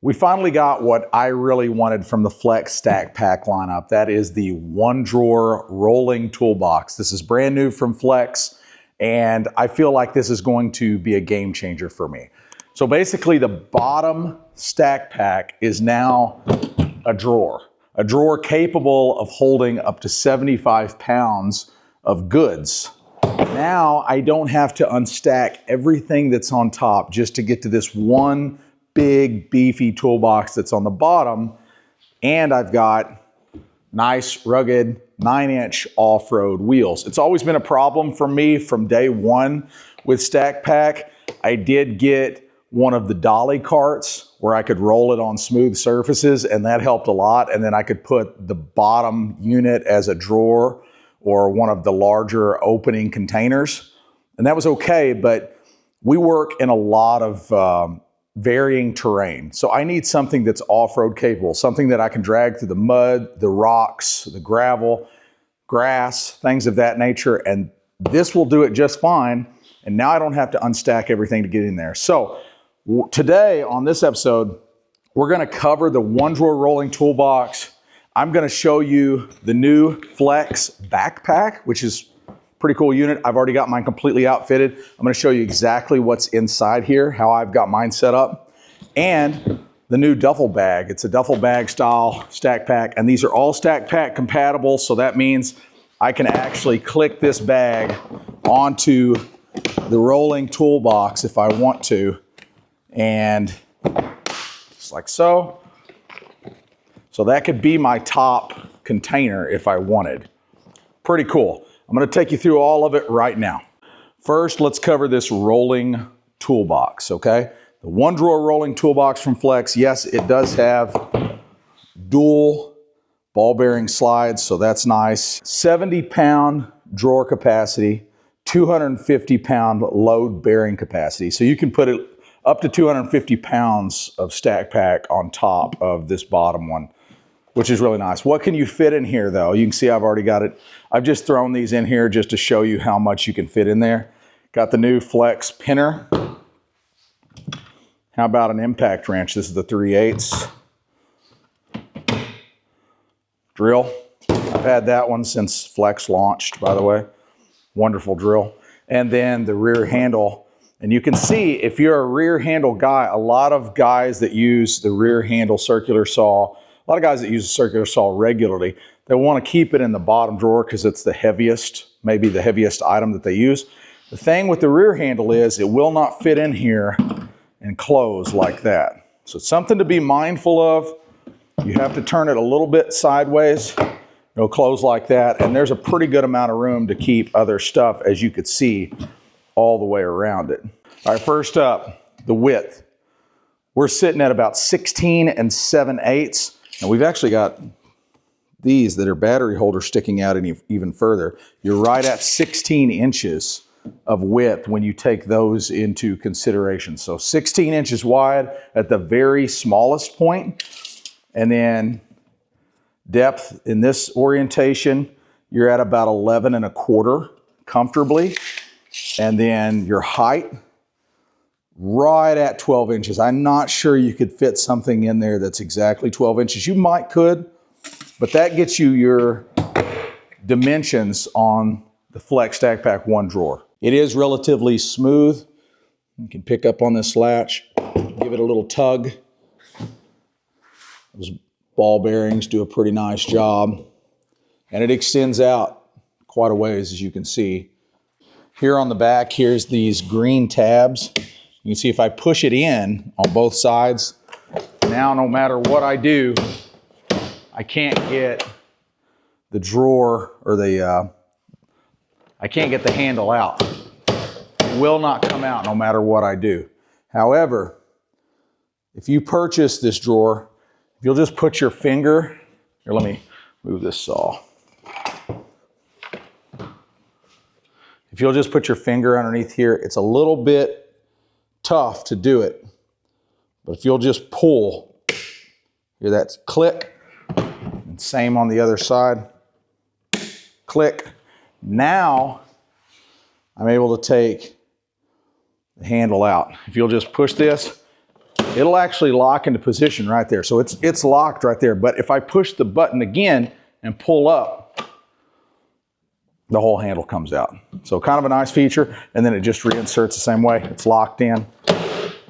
We finally got what I really wanted from the Flex Stack Pack lineup. That is the one drawer rolling toolbox. This is brand new from Flex, and I feel like this is going to be a game changer for me. So basically the bottom stack pack is now a drawer capable of holding up to 75 pounds of goods. Now I don't have to unstack everything that's on top just to get to this one big beefy toolbox that's on the bottom, and I've got nice rugged 9-inch off-road wheels. It's always been a problem for me from day one with Stack Pack. I did get one of the dolly carts where I could roll it on smooth surfaces, and that helped a lot. And then I could put the bottom unit as a drawer or one of the larger opening containers, and that was okay. But we work in a lot of varying terrain. So I need something that's off-road capable, something that I can drag through the mud, the rocks, the gravel, grass, things of that nature. And this will do it just fine. And now I don't have to unstack everything to get in there. So today on this episode, we're going to cover the one drawer rolling toolbox. I'm going to show you the new Flex backpack, which is pretty cool unit. I've already got mine completely outfitted. I'm going to show you exactly what's inside here, how I've got mine set up, and the new duffel bag. It's a duffel bag style stack pack, and these are all stack pack compatible, so that means I can actually click this bag onto the rolling toolbox if I want to, and just like so. So that could be my top container if I wanted. Pretty cool. I'm going to take you through all of it right now. First, let's cover this rolling toolbox, okay? The one drawer rolling toolbox from Flex, yes, it does have dual ball bearing slides, so that's nice. 70-pound drawer capacity, 250-pound load bearing capacity. So you can put it up to 250 pounds of stack pack on top of this bottom one, which is really nice. What can you fit in here though? You can see I've already got it. I've just thrown these in here just to show you how much you can fit in there. Got the new Flex pinner. How about an impact wrench? This is the 3/8 drill. I've had that one since Flex launched, by the way. Wonderful drill. And then the rear handle. And you can see if you're a rear handle guy, a lot of guys that use the rear handle circular saw, a lot of guys that use a circular saw regularly, they want to keep it in the bottom drawer because it's the heaviest, maybe the heaviest item that they use. The thing with the rear handle is it will not fit in here and close like that. So it's something to be mindful of. You have to turn it a little bit sideways. It'll close like that. And there's a pretty good amount of room to keep other stuff, as you could see, all the way around it. All right, first up, the width. We're sitting at about 16 7/8. And we've actually got these that are battery holders sticking out even further. You're right at 16 inches of width when you take those into consideration. So 16 inches wide at the very smallest point. And then depth in this orientation, you're at about 11 1/4 comfortably. And then your height, right at 12 inches. I'm not sure you could fit something in there that's exactly 12 inches. You might could, but that gets you your dimensions on the Flex Stack Pack one drawer. It is relatively smooth. You can pick up on this latch, give it a little tug. Those ball bearings do a pretty nice job. And it extends out quite a ways, as you can see. Here on the back, here's these green tabs. You can see if I push it in on both sides, now no matter what I do, I can't get the drawer or I can't get the handle out. It will not come out no matter what I do. However, if you purchase this drawer, if you'll just put your finger, here, let me move this saw. If you'll just put your finger underneath here, it's a little bit tough to do it. But if you'll just pull, hear that click, and same on the other side, click. Now I'm able to take the handle out. If you'll just push this, it'll actually lock into position right there. So it's locked right there. But if I push the button again and pull up, the whole handle comes out. So kind of a nice feature. And then it just reinserts the same way. It's locked in.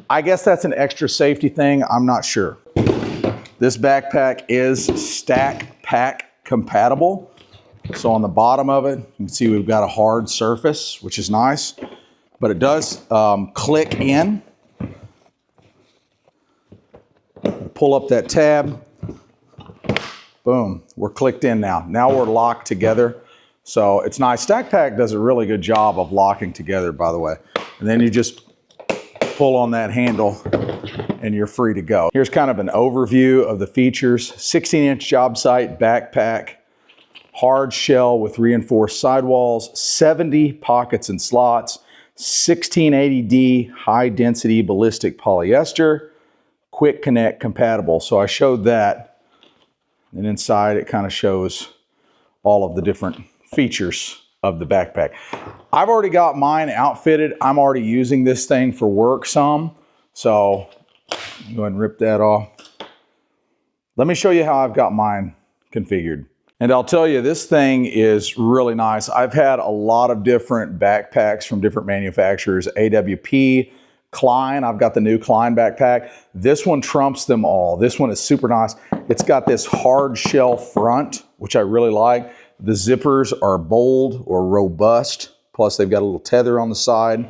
I guess that's an extra safety thing. I'm not sure. This backpack is stackpack compatible. So on the bottom of it, you can see we've got a hard surface, which is nice. But it does click in. Pull up that tab. Boom, we're clicked in now. Now we're locked together. So it's nice. Stackpack does a really good job of locking together, by the way. And then you just pull on that handle and you're free to go. Here's kind of an overview of the features. 16-inch Jobsite backpack, hard shell with reinforced sidewalls, 70 pockets and slots, 1680D high density ballistic polyester, quick connect compatible. So I showed that, and inside it kind of shows all of the different features of the backpack. I've already got mine outfitted. I'm already using this thing for work some. So go ahead and rip that off. Let me show you how I've got mine configured. And I'll tell you, this thing is really nice. I've had a lot of different backpacks from different manufacturers. AWP, Klein, I've got the new Klein backpack. This one trumps them all. This one is super nice. It's got this hard shell front, which I really like. The zippers are bold or robust. Plus they've got a little tether on the side.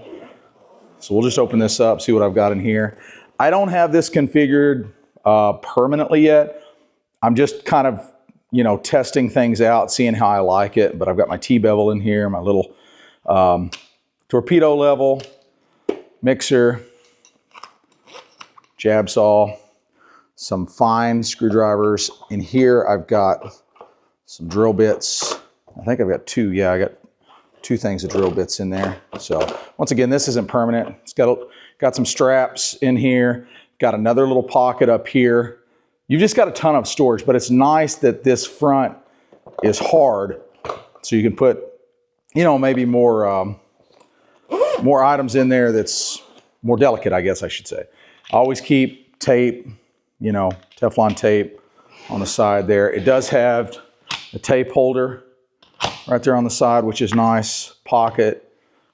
So we'll just open this up, see what I've got in here. I don't have this configured permanently yet. I'm just kind of, you know, testing things out, seeing how I like it. But I've got my T-bevel in here, my little torpedo level, mixer, jab saw, some fine screwdrivers. In here I've got some drill bits. I think I've got two. Yeah, I got two things of drill bits in there. So once again, this isn't permanent. It's got some straps in here. Got another little pocket up here. You've just got a ton of storage, but it's nice that this front is hard, so you can put, you know, maybe more items in there that's more delicate, I guess I should say. I always keep tape, you know, Teflon tape on the side there. It does have a tape holder right there on the side, which is nice. Pocket.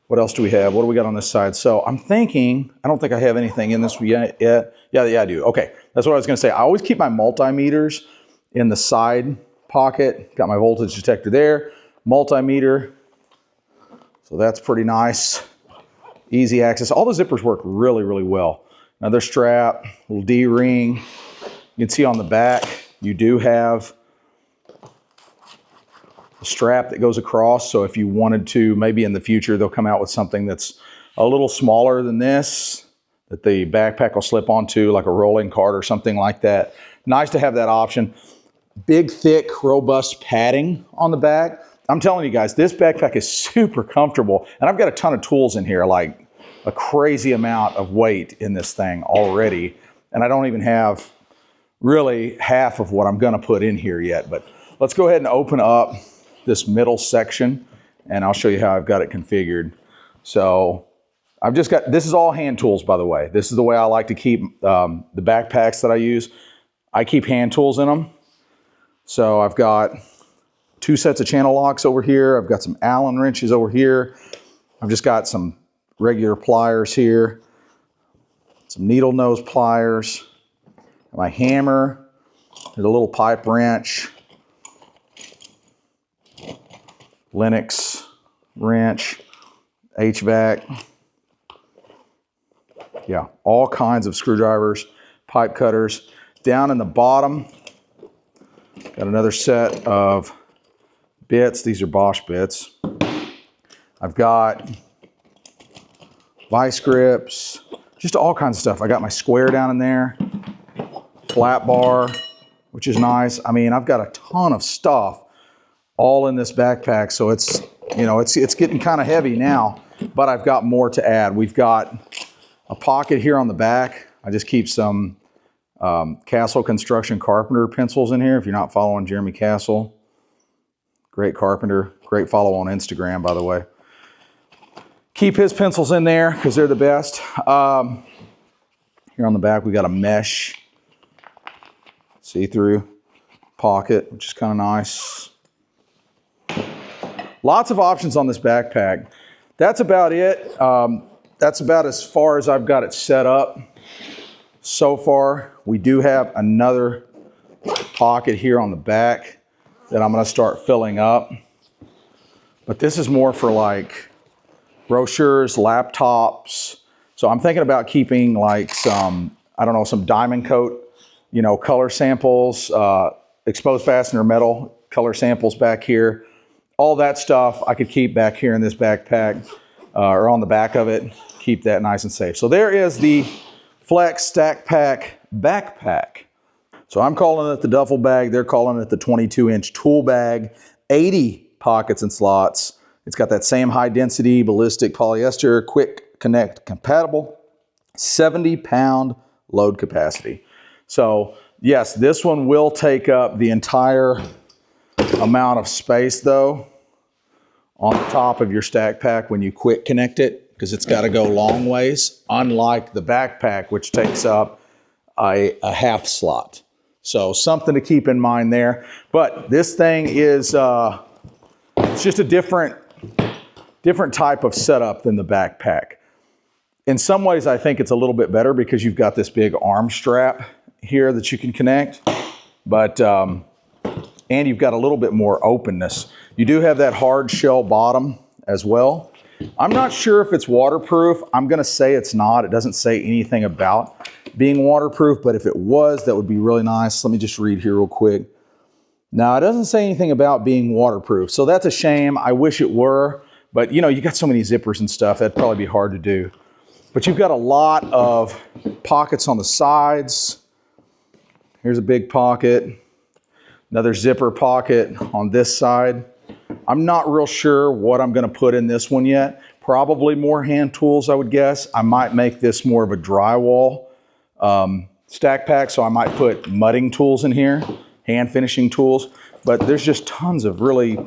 What else do we have? What do we got on this side? So I'm thinking, I don't think I have anything in this yet. Yeah, I do. Okay, that's what I was going to say. I always keep my multimeters in the side pocket. Got my voltage detector there. Multimeter. So that's pretty nice. Easy access. All the zippers work really, really well. Another strap, little D-ring. You can see on the back, you do have a strap that goes across. So if you wanted to, maybe in the future, they'll come out with something that's a little smaller than this, that the backpack will slip onto, like a rolling cart or something like that. Nice to have that option. Big, thick, robust padding on the back. I'm telling you guys, this backpack is super comfortable. And I've got a ton of tools in here, like a crazy amount of weight in this thing already. And I don't even have really half of what I'm gonna put in here yet. But let's go ahead and open up this middle section and I'll show you how I've got it configured. So I've just got, this is all hand tools, by the way. This is the way I like to keep the backpacks that I use. I keep hand tools in them. So I've got 2 sets of channel locks over here. I've got some Allen wrenches over here. I've just got some regular pliers here, some needle nose pliers, my hammer, there's a little pipe wrench, Linux wrench, HVAC. Yeah, all kinds of screwdrivers, pipe cutters. Down in the bottom, got another set of bits. These are Bosch bits. I've got vice grips, just all kinds of stuff. I got my square down in there, flat bar, which is nice. I mean, I've got a ton of stuff all in this backpack, so it's, you know, it's getting kind of heavy now, but I've got more to add. We've got a pocket here on the back. I just keep some Castle Construction Carpenter pencils in here. If you're not following Jeremy Castle, great carpenter, great follow on Instagram, by the way. Keep his pencils in there because they're the best. Here on the back, we got a mesh see-through pocket, which is kind of nice. Lots of options on this backpack. That's about it. That's about as far as I've got it set up so far. We do have another pocket here on the back that I'm going to start filling up. But this is more for like brochures, laptops. So I'm thinking about keeping like some, I don't know, some diamond coat, you know, color samples, exposed fastener metal color samples back here. All that stuff I could keep back here in this backpack or on the back of it. Keep that nice and safe. So there is the Flex stackpack backpack. So I'm calling it the duffel bag. They're calling it the 22-inch tool bag. 80 pockets and slots. It's got that same high density ballistic polyester, quick connect compatible, 70-pound load capacity. So yes, this one will take up the entire amount of space though on the top of your stack pack when you quick connect it, because it's got to go long ways, unlike the backpack, which takes up a half slot. So something to keep in mind there. But this thing is it's just a different type of setup than the backpack. In some ways, I think it's a little bit better because you've got this big arm strap here that you can connect, but and you've got a little bit more openness. You do have that hard shell bottom as well. I'm not sure if it's waterproof. I'm going to say it's not. It doesn't say anything about being waterproof, but if it was, that would be really nice. Let me just read here real quick. Now, it doesn't say anything about being waterproof, so that's a shame. I wish it were, but you know, you got so many zippers and stuff, that'd probably be hard to do. But you've got a lot of pockets on the sides. Here's a big pocket. Another zipper pocket on this side. I'm not real sure what I'm going to put in this one yet. Probably more hand tools, I would guess. I might make this more of a drywall stack pack, so I might put mudding tools in here, hand finishing tools. But there's just tons of really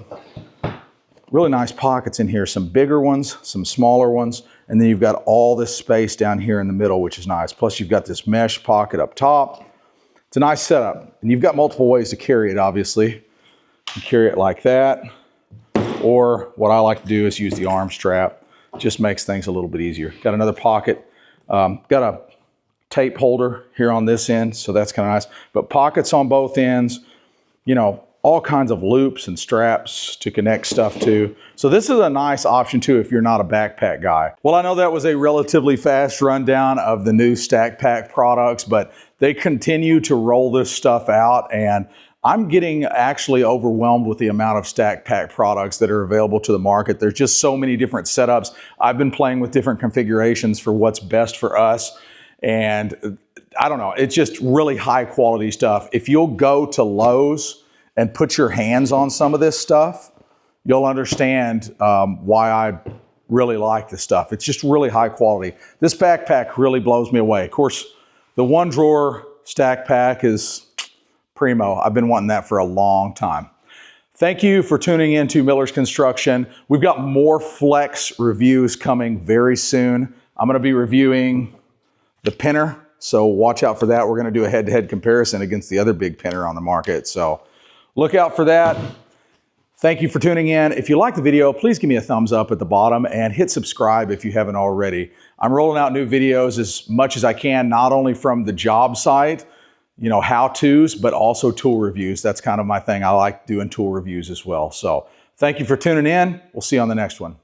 nice pockets in here. Some bigger ones, some smaller ones, and then you've got all this space down here in the middle, which is nice. Plus you've got this mesh pocket up top. It's a nice setup, and you've got multiple ways to carry it, obviously. You can carry it like that, or what I like to do is use the arm strap. It just makes things a little bit easier. Got another pocket. Got a tape holder here on this end, so that's kind of nice. But pockets on both ends, you know, all kinds of loops and straps to connect stuff to. So this is a nice option too if you're not a backpack guy. Well, I know that was a relatively fast rundown of the new stackpack products, but they continue to roll this stuff out, and I'm getting actually overwhelmed with the amount of stackpack products that are available to the market. There's just so many different setups. I've been playing with different configurations for what's best for us, and I don't know, it's just really high quality stuff. If you'll go to Lowe's and put your hands on some of this stuff, you'll understand why I really like this stuff. It's just really high quality. This backpack really blows me away. Of course, the one drawer stack pack is primo. I've been wanting that for a long time. Thank you for tuning in to Miller's Construction. We've got more Flex reviews coming very soon. I'm going to be reviewing the pinner, so watch out for that. We're going to do a head-to-head comparison against the other big pinner on the market, so look out for that. Thank you for tuning in. If you like the video, please give me a thumbs up at the bottom and hit subscribe if you haven't already. I'm rolling out new videos as much as I can, not only from the job site, you know, how-tos, but also tool reviews. That's kind of my thing. I like doing tool reviews as well. So thank you for tuning in. We'll see you on the next one.